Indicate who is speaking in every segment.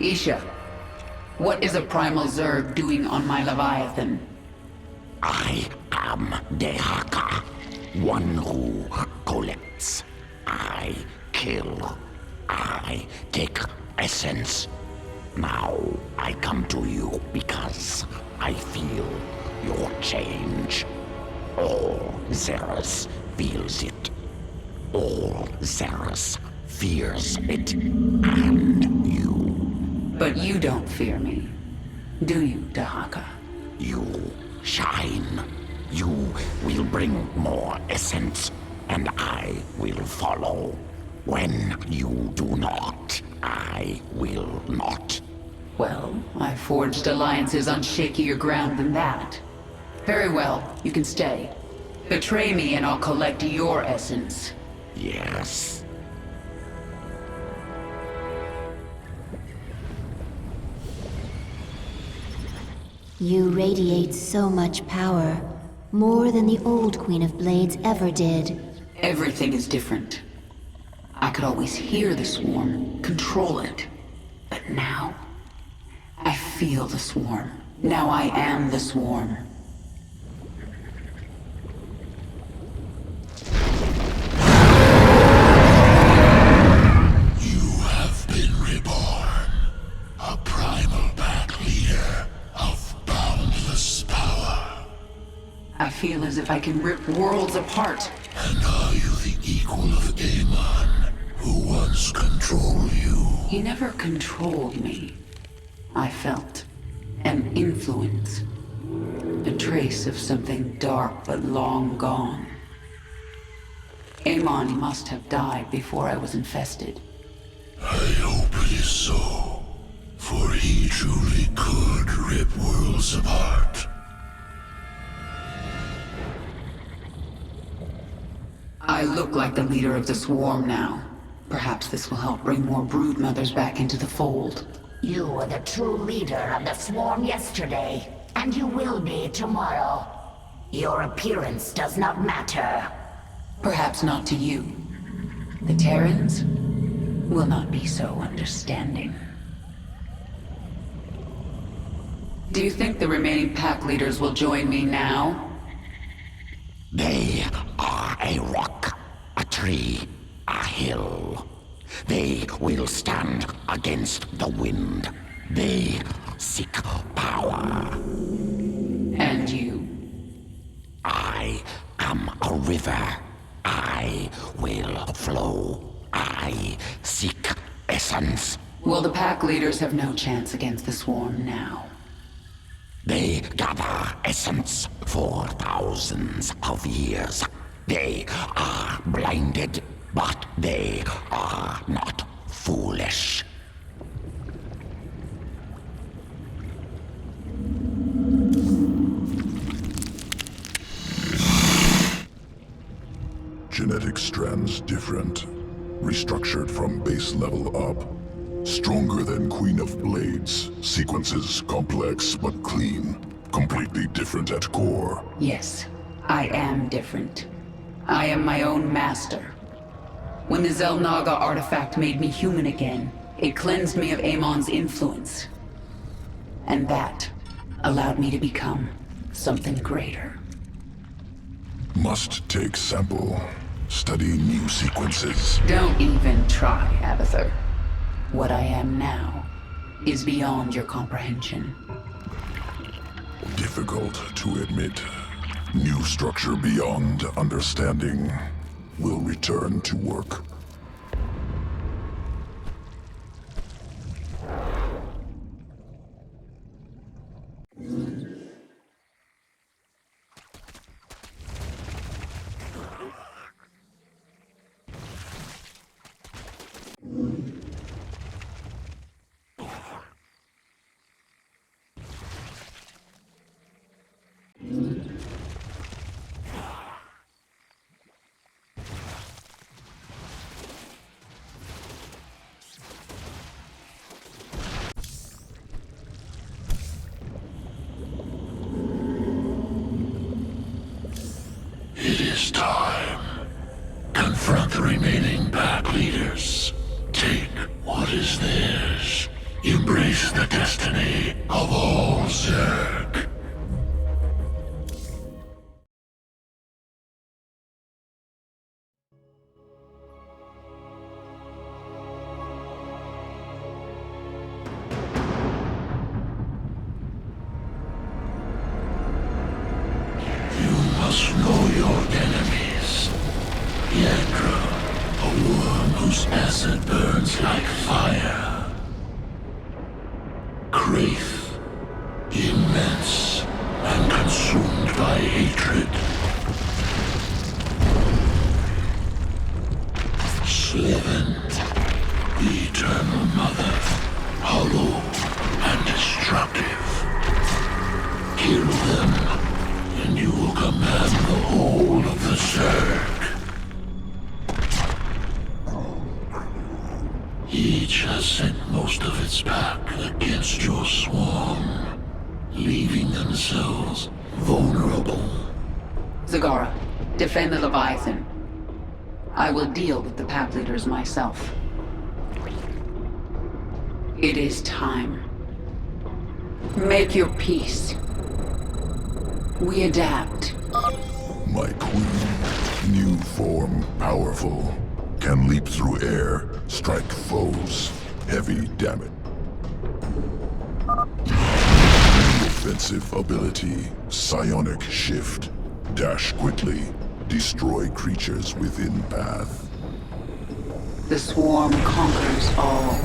Speaker 1: Isha, what is a primal Zerg doing on my Leviathan?
Speaker 2: I am Dehaka, one who collects. I kill. I take essence. Now I come to you because I feel your change. All Xeris feels it. All Xeris fears it. And you.
Speaker 1: But you don't fear me, do you, Dahaka?
Speaker 2: You shine. You will bring more essence, and I will follow. When you do not, I will not.
Speaker 1: Well, I've forged alliances on shakier ground than that. Very well, you can stay. Betray me and I'll collect your essence.
Speaker 2: Yes.
Speaker 3: You radiate so much power, more than the old Queen of Blades ever did.
Speaker 1: Everything is different. I could always hear the swarm, control it. But now, I feel the swarm. Now I am the swarm.
Speaker 4: You have been reborn. A primal pack leader of boundless power.
Speaker 1: I feel as if I can rip worlds apart.
Speaker 4: And are you the equal of Amon, who once controlled you?
Speaker 1: He never controlled me. I felt an influence. A trace of something dark but long gone. Amon must have died before I was infested.
Speaker 4: I hope it is so, for he truly could rip worlds apart.
Speaker 1: I look like the leader of the swarm now. Perhaps this will help bring more broodmothers back into the fold.
Speaker 5: You were the true leader of the swarm yesterday, and you will be tomorrow. Your appearance does not matter.
Speaker 1: Perhaps not to you. The Terrans will not be so understanding. Do you think the remaining pack leaders will join me now?
Speaker 2: They are a rock, a tree, a hill. They will stand against the wind. They seek power.
Speaker 1: And you?
Speaker 2: I am a river. I will flow. I seek essence.
Speaker 1: Well, the pack leaders have no chance against the swarm now.
Speaker 2: They gather essence for thousands of years. They are blinded, but they are not foolish.
Speaker 6: Genetic strands different. Restructured from base level up. Stronger than Queen of Blades. Sequences complex but clean. Completely different at core.
Speaker 1: Yes, I am different. I am my own master. When the Zelnaga artifact made me human again, it cleansed me of Amon's influence. And that allowed me to become something greater.
Speaker 6: Must take sample. Study new sequences.
Speaker 1: Don't even try, Abathur. What I am now is beyond your comprehension.
Speaker 6: Difficult to admit. New structure beyond understanding. Will return to work.
Speaker 4: It is time. Confront the remaining pack leaders. Take what is theirs. Embrace the destiny of all Zerg. You must know your enemies. Yadra, a worm whose acid burns like fire. Kraith, immense and consumed by hatred. Slithen, the eternal mother, hollow and destructive. Kill them, and you will command the whole of the Zerg. Each has sent most of its pack against your swarm, leaving themselves vulnerable.
Speaker 1: Zagara, defend the Leviathan. I will deal with the pack leaders myself. It is time. Make your peace. We adapt.
Speaker 6: My queen, new form, powerful, can leap through air, strike foes, heavy damage. Offensive ability, psionic shift, dash quickly, destroy creatures within path.
Speaker 1: The swarm conquers all.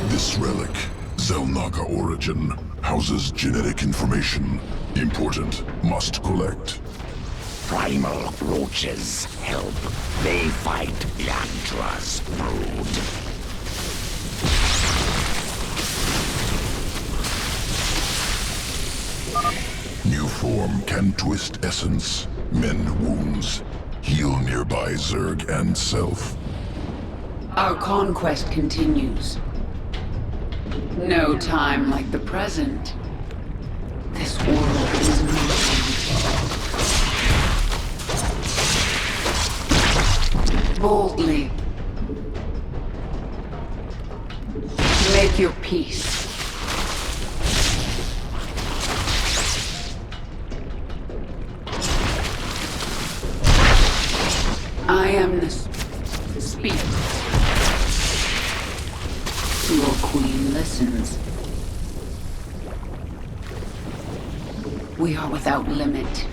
Speaker 6: This relic, Xel'Naga origin, houses genetic information. Important, must collect.
Speaker 2: Primal roaches help. They fight Yadra's brood.
Speaker 6: New form can twist essence, mend wounds, heal nearby Zerg and self.
Speaker 1: Our conquest continues. No time like the present. This world is mine. Boldly. Make your peace. I am the speak. Your queen listens. We are without limit.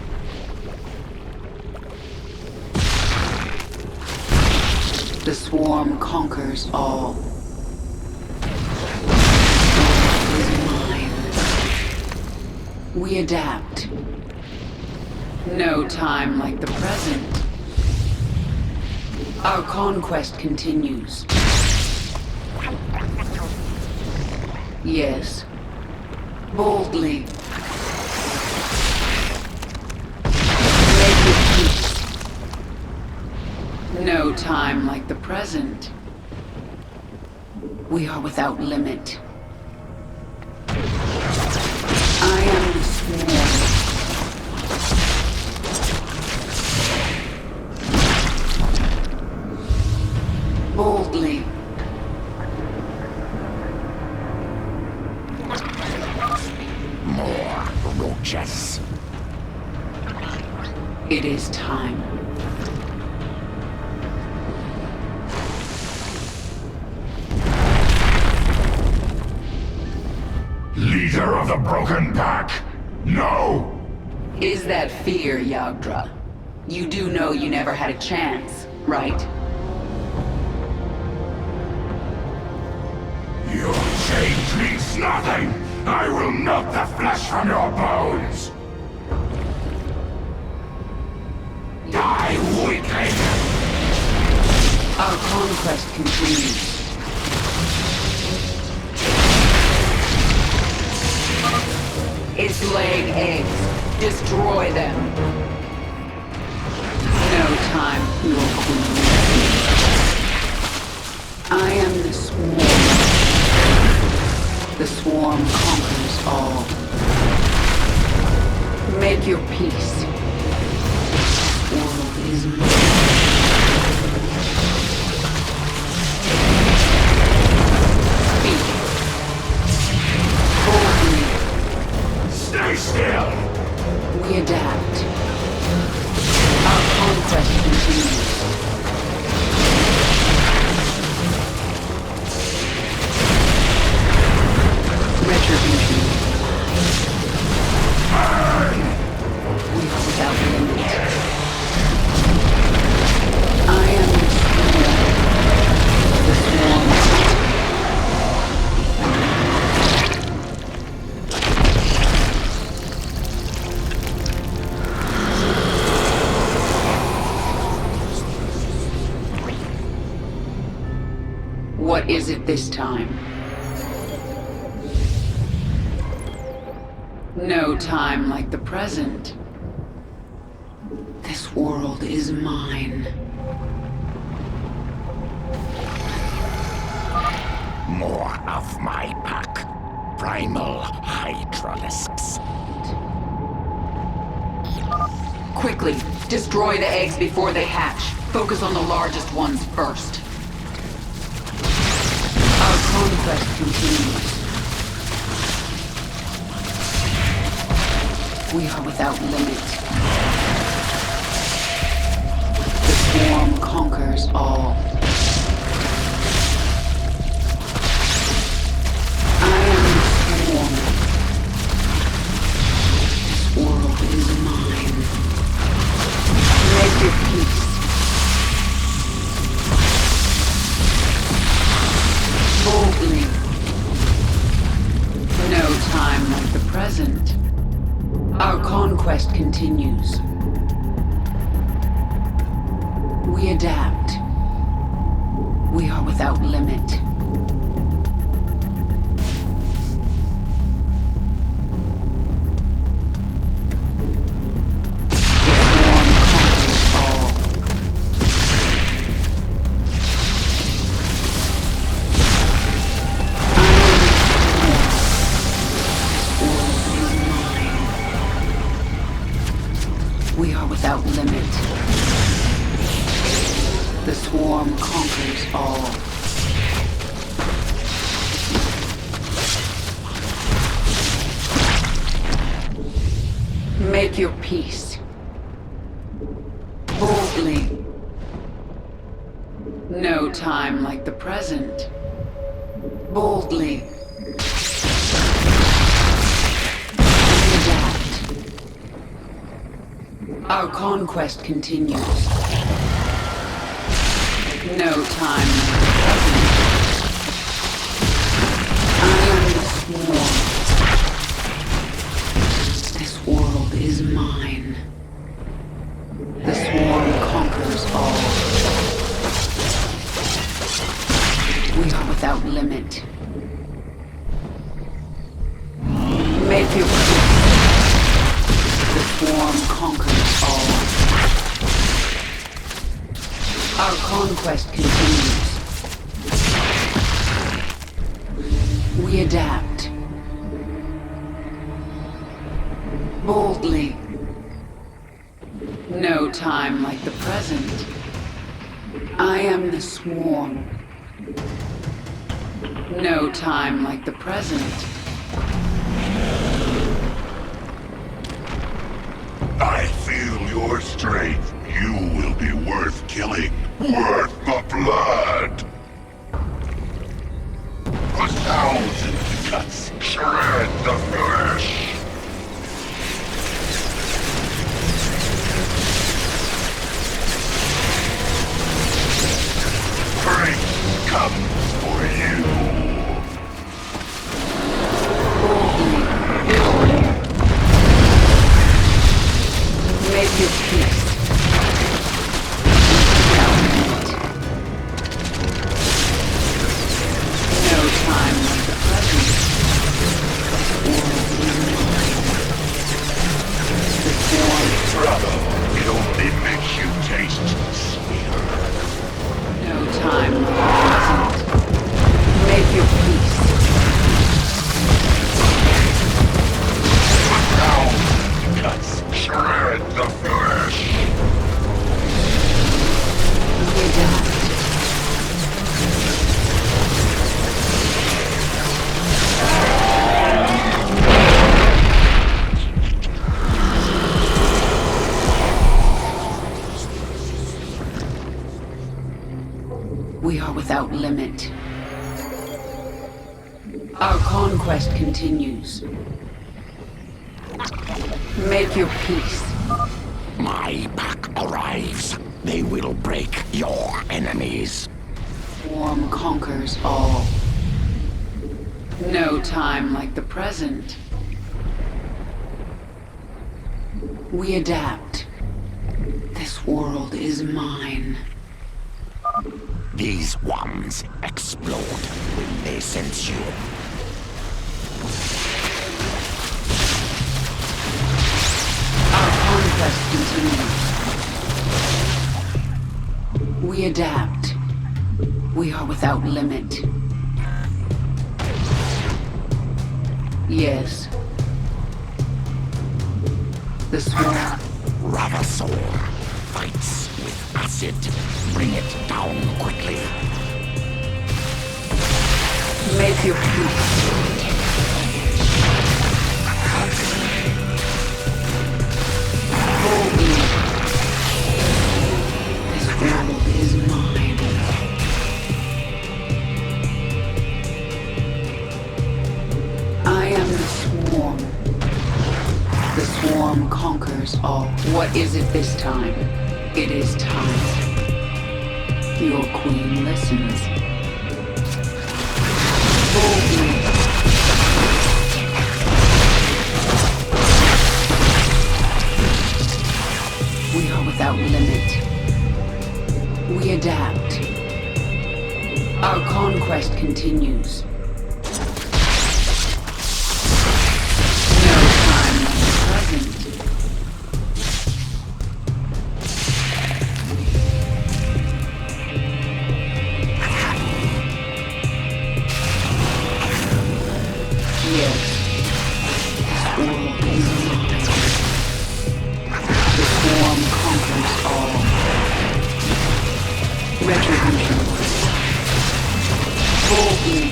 Speaker 1: The swarm conquers all. Is mine. We adapt. No time like the present. Our conquest continues. Yes. Boldly. Make your peace. No time like the present. We are without limit. I am the swarm. Boldly.
Speaker 2: More roaches.
Speaker 1: It is time.
Speaker 4: Leader of the Broken Pack, no!
Speaker 1: Is that fear, Yagdra? You do know you never had a chance, right?
Speaker 4: Your change means nothing! I will melt the flesh from your bones! Die, weakling!
Speaker 1: Our conquest continues. It's laying eggs. Destroy them. No time, your queen. I am the swarm. The swarm conquers all. Make your peace. This world is mine. Speak. retribution. We are without limit. I am the swarm. What is it this time? No time like the present. This world is mine.
Speaker 2: More of my pack. Primal Hydralisks.
Speaker 1: Quickly, destroy the eggs before they hatch. Focus on the largest ones first. Our conquest continues. We are without limit. The swarm conquers all. I am the swarm. This world is mine. Make your peace. Boldly. No time like the present. Our conquest continues. We adapt. We are without limit. We are without limit. The swarm conquers all. Make your peace. Boldly. No time like the present. Boldly. Our conquest continues. No time. I am the swarm. This world is mine. The swarm conquers all. We are without limit. Make your peace. The swarm conquers all. Our conquest continues. We adapt. Boldly. No time like the present. I am the swarm. No time like the present.
Speaker 6: I feel your strength. You will be worth killing. Worth the blood. 1,000 cuts shred the flesh. Strength comes for you.
Speaker 1: Make your peace. No time like the present. The swarm.
Speaker 6: Brother, it only makes you taste sweeter.
Speaker 1: No time like the present. Make your peace.
Speaker 6: 1,000 cuts shred the flesh.
Speaker 1: We adapt. We are without limit. Our conquest continues. Make your peace.
Speaker 2: My pack arrives. They will break your enemies.
Speaker 1: Swarm conquers all. No time like the present. We adapt. This world is mine.
Speaker 2: These ones explode when they sense you.
Speaker 1: Our conquest continues. We adapt. We are without limit. Yes. The swarm.
Speaker 2: Ravasaur fights with acid. Bring it down quickly.
Speaker 1: Make your peace. Boldly. This world is mine. I am the swarm. The swarm conquers all. What is it this time? It is time. Your queen listens. Boldly. We are without limit. We adapt. Our conquest continues. No time like the present. Yes. This world is mine. The swarm conquers all. Retribution. Boldly.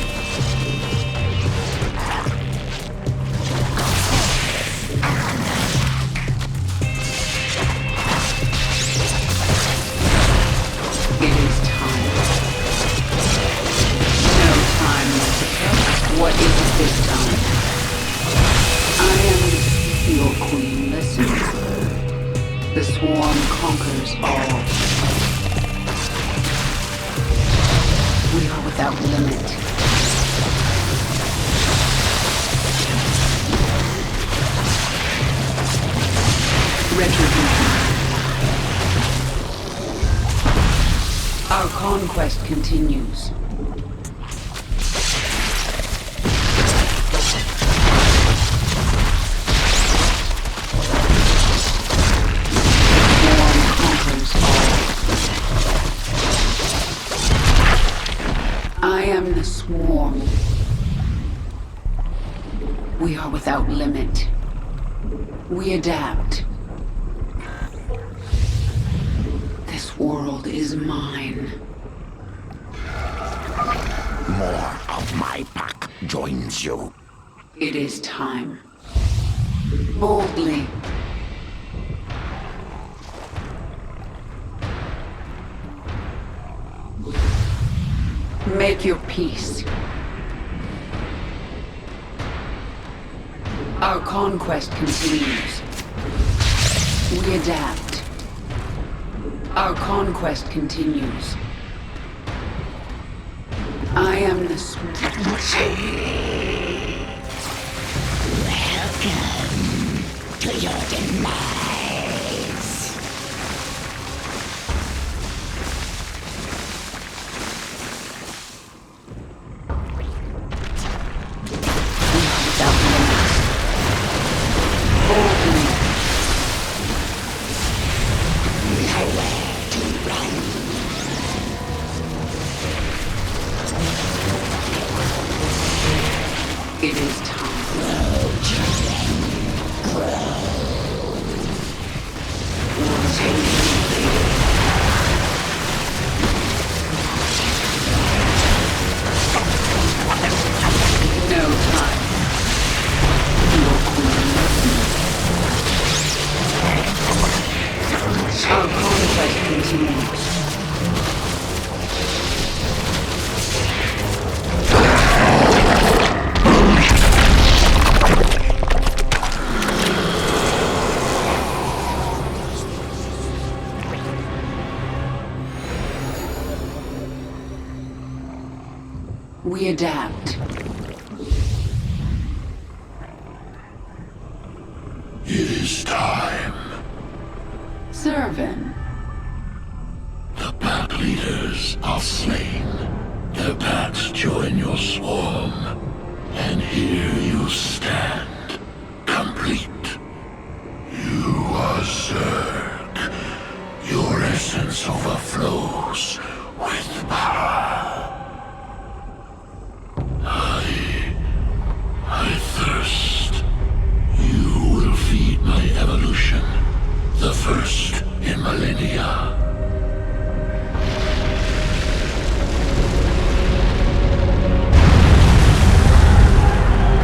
Speaker 1: It is time. No time like the present. What is it this time? I am your queen. Listen. The swarm conquers all. We are without limit. Retribution. Our conquest continues. Swarm conquers all. I am the swarm. We are without limit. We adapt. This world is mine.
Speaker 2: More of my pack joins you.
Speaker 1: It is time. Boldly. Make your peace. Our conquest continues. We adapt. Our conquest continues. I am the swarm.
Speaker 2: Welcome to your demise.
Speaker 1: Without limits. Boldly.
Speaker 2: Nowhere to run.
Speaker 1: It is time. No time. Your queen listens. Our conquest continues. We adapt.
Speaker 4: It is time.
Speaker 1: Servant.
Speaker 4: The pack leaders are slain. Their packs join your swarm. And here you stand, complete. You are Zerg. Your essence overflows with power. I thirst. You will feed my evolution, the first in millennia.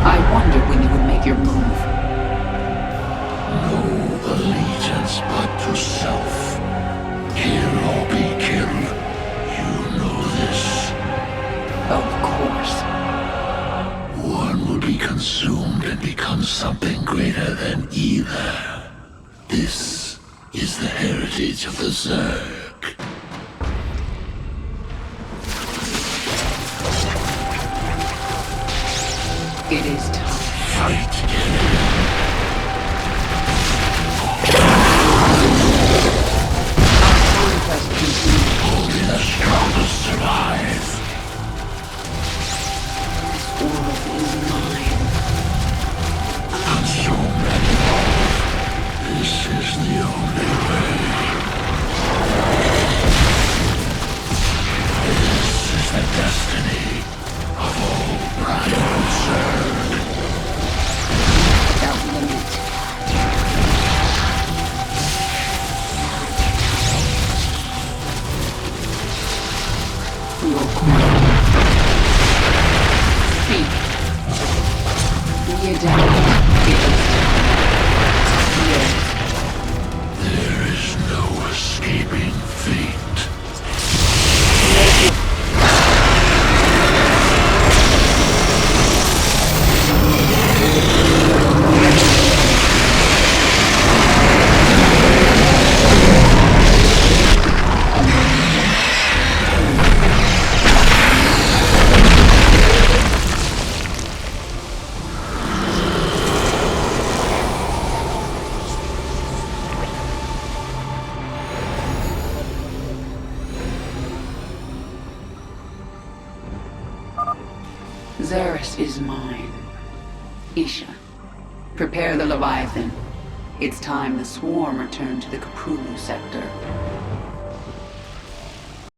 Speaker 1: I wondered when you would make your move.
Speaker 4: No allegiance but to self. Kill or be killed. You know this.
Speaker 1: Of course.
Speaker 4: One will be consumed and become something greater than either. This is the heritage of the Zerg.
Speaker 1: It is time.
Speaker 4: Fight,
Speaker 1: Conquest continues.
Speaker 4: only the strongest survive.
Speaker 1: This world is mine.
Speaker 4: Consume and evolve. This is the only way. This is the destiny of all primal Zerg.
Speaker 1: Without limit. Your queen. Speak. We adapt. It is time. Yes.
Speaker 4: There is no escaping fate.
Speaker 1: Xeris is mine. Isha, prepare the Leviathan. It's time the swarm returned to the Kapulu sector.